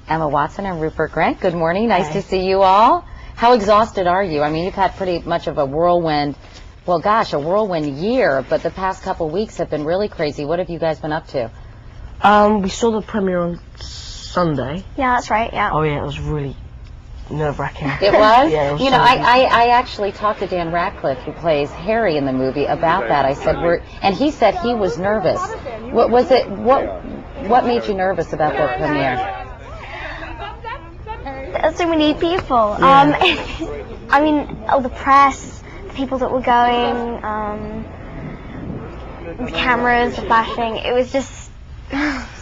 Emma Watson and Rupert Grint. Good morning. Nice to see you all. How exhausted are you? I mean, you've had pretty much of a whirlwind, well, gosh, a whirlwind year, but the past couple weeks have been really crazy. What have you guys been up to? We saw the premiere on Sunday. Yeah, that's right, yeah. Oh, yeah, it was really nerve-wracking. It was? Yeah, it was. You know, I actually talked to Dan Ratcliffe, who plays Harry in the movie, about that. I said, and he said he was nervous. What was it? What made you nervous about the premiere? There's so many people. Yeah. I mean, all the press, the people that were going, the cameras, the flashing. It was just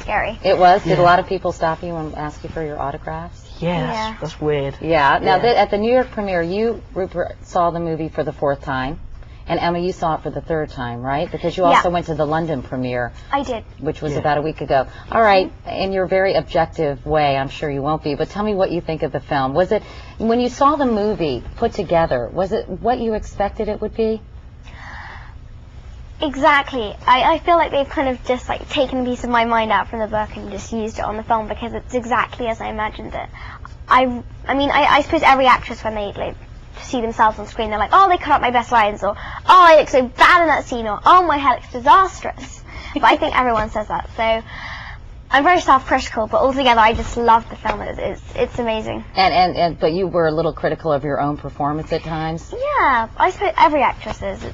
scary. It was? Did a lot of people stop you and ask you for your autographs? Yeah, that's weird. Yeah. Now, at the New York premiere, you, Rupert, saw the movie for the 4th time. And Emma, you saw it for the 3rd time, right? Because you also went to the London premiere. I did. Which was about a week ago. All right, in your very objective way, I'm sure you won't be, but tell me what you think of the film. Was it, when you saw the movie put together, was it what you expected it would be? Exactly. I feel like they've kind of just like taken a piece of my mind out from the book and just used it on the film because it's exactly as I imagined it. I mean, I suppose every actress, when they see themselves on screen, they're like, oh, they cut out my best lines, or oh, I look so bad in that scene, or oh, my hair looks disastrous. But I think everyone says that, so I'm very self-critical, but altogether I just love the film. It's amazing. But you were a little critical of your own performance at times? Yeah, I suppose every actress is.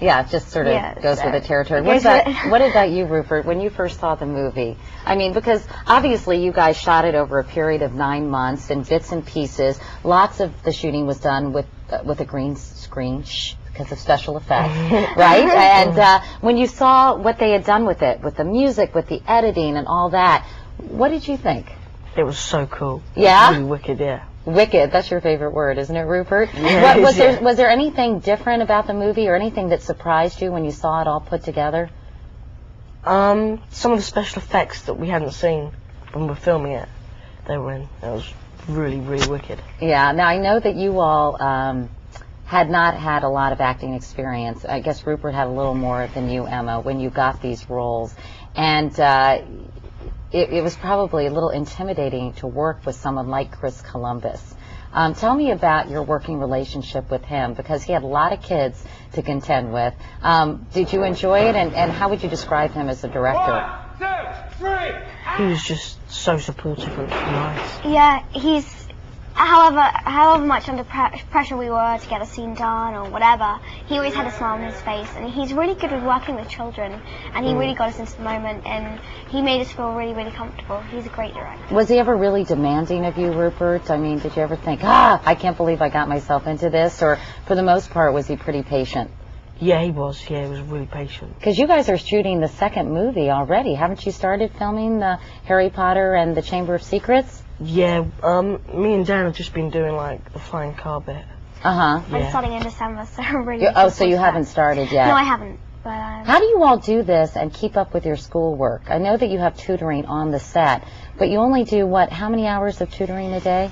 Yeah, it just sort of goes with the territory. What about you, Rupert, when you first saw the movie? I mean, because obviously you guys shot it over a period of 9 months in bits and pieces. Lots of the shooting was done with a green screen, because of special effects, right? And when you saw what they had done with it, with the music, with the editing and all that, what did you think? It was so cool. Yeah? It was really wicked, yeah. Wicked, that's your favorite word, isn't it, Rupert? Yeah, was there anything different about the movie or anything that surprised you when you saw it all put together? Some of the special effects that we hadn't seen when we were filming it, they were in. It was really, really wicked. Yeah, now I know that you all had not had a lot of acting experience. I guess Rupert had a little more than you, Emma, when you got these roles. And it was probably a little intimidating to work with someone like Chris Columbus. Tell me about your working relationship with him, because he had a lot of kids to contend with. Did you enjoy it, and how would you describe him as a director? 1, 2, 3. He was just so supportive and nice. Yeah, he's. However much under pressure we were to get a scene done or whatever, he always had a smile on his face, and he's really good with working with children, and he really got us into the moment, and he made us feel really, really comfortable. He's a great director. Was he ever really demanding of you, Rupert? I mean, did you ever think, I can't believe I got myself into this, or for the most part, was he pretty patient? Yeah, he was. Yeah, he was really patient. Because you guys are shooting the 2nd movie already. Haven't you started filming the Harry Potter and the Chamber of Secrets? Yeah, me and Dan have just been doing like the flying car bit. Yeah. I'm starting in December, so I'm really. So you haven't started yet? No, I haven't. But how do you all do this and keep up with your schoolwork? I know that you have tutoring on the set, but you only do how many hours of tutoring a day?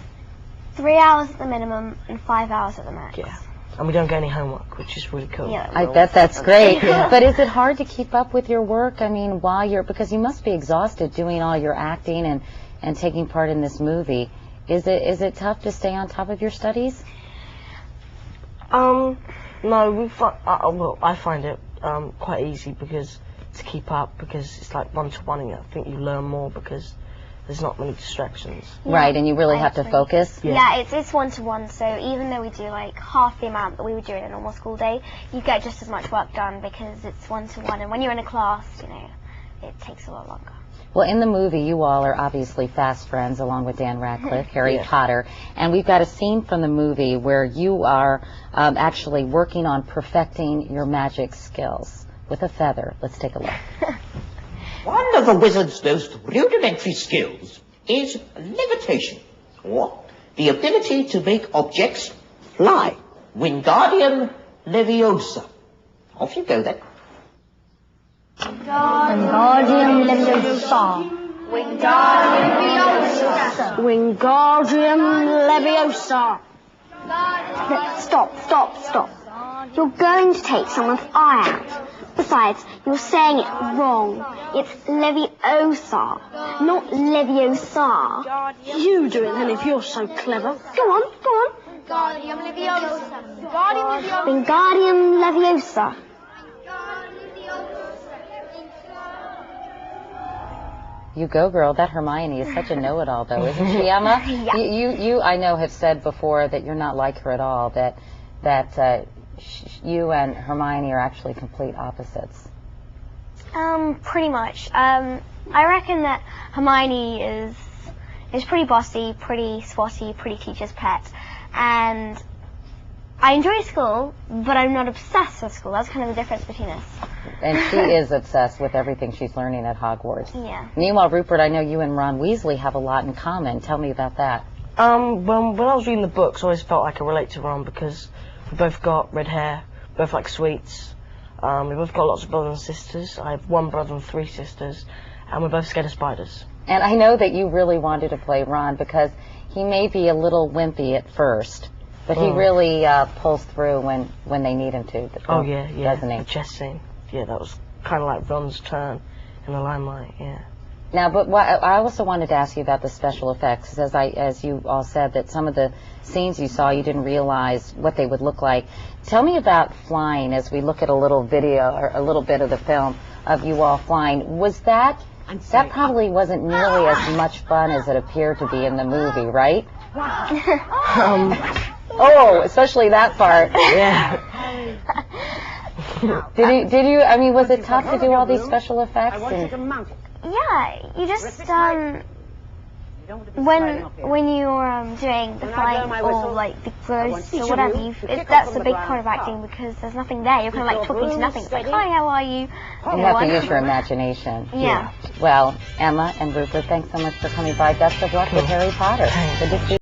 3 hours at the minimum and 5 hours at the max. Yeah. And we don't get any homework, which is really cool. Yeah, I bet that's great. But is it hard to keep up with your work? I mean, because you must be exhausted doing all your acting and taking part in this movie. Is it tough to stay on top of your studies? No, I find it quite easy to keep up, because it's like one-to-one, and I think you learn more because there's not many distractions. Yeah, right, and you really have to focus? Yeah, it's one-to-one, so even though we do like half the amount that we would do in a normal school day, you get just as much work done because it's one-to-one, and when you're in a class, it takes a lot longer. Well, in the movie, you all are obviously fast friends, along with Dan Ratcliffe, Harry Potter, and we've got a scene from the movie where you are actually working on perfecting your magic skills with a feather. Let's take a look. One of the wizard's most rudimentary skills is levitation, or the ability to make objects fly. Wingardium Leviosa. Off you go then. Wingardium Leviosa. Wingardium Leviosa. Wingardium Leviosa. Stop. You're going to take someone's eye out. Besides, you're saying it wrong. It's Leviosa, not Leviosa. You do it then if you're so clever. Go on. Wingardium Leviosa. Wingardium Leviosa. You go, girl. That Hermione is such a know-it-all, though, isn't she, Emma? Yeah. You, I know, have said before that you're not like her at all. That you and Hermione are actually complete opposites. Pretty much. I reckon that Hermione is pretty bossy, pretty spotty, pretty teacher's pet, and I enjoy school, but I'm not obsessed with school. That's kind of the difference between us. And she is obsessed with everything she's learning at Hogwarts. Yeah. Meanwhile, Rupert, I know you and Ron Weasley have a lot in common. Tell me about that. When I was reading the books, I always felt I could relate to Ron because we both got red hair, both like sweets. We both got lots of brothers and sisters. I have one brother and 3 sisters, and we're both scared of spiders. And I know that you really wanted to play Ron because he may be a little wimpy at first, but he really pulls through when they need him to. Oh yeah, doesn't he? The chess scene. Yeah, that was kind of like Ron's turn in the limelight. Yeah. Now, but I also wanted to ask you about the special effects, as you all said that some of the scenes you saw you didn't realize what they would look like. Tell me about flying as we look at a little video or a little bit of the film of you all flying. Was that probably wasn't nearly as much fun as it appeared to be in the movie, right? Oh, especially that part. Yeah. Did you? I mean, was it tough to do all these special effects? Yeah, you just when you're doing the flying or like the ghosts or whatever, that's a big part of acting because there's nothing there. You're kind of like talking to nothing. It's like, hi, how are you? You have to use your imagination. Yeah. Well, Emma and Rupert, thanks so much for coming by. Best of luck with Harry Potter. Good to see you.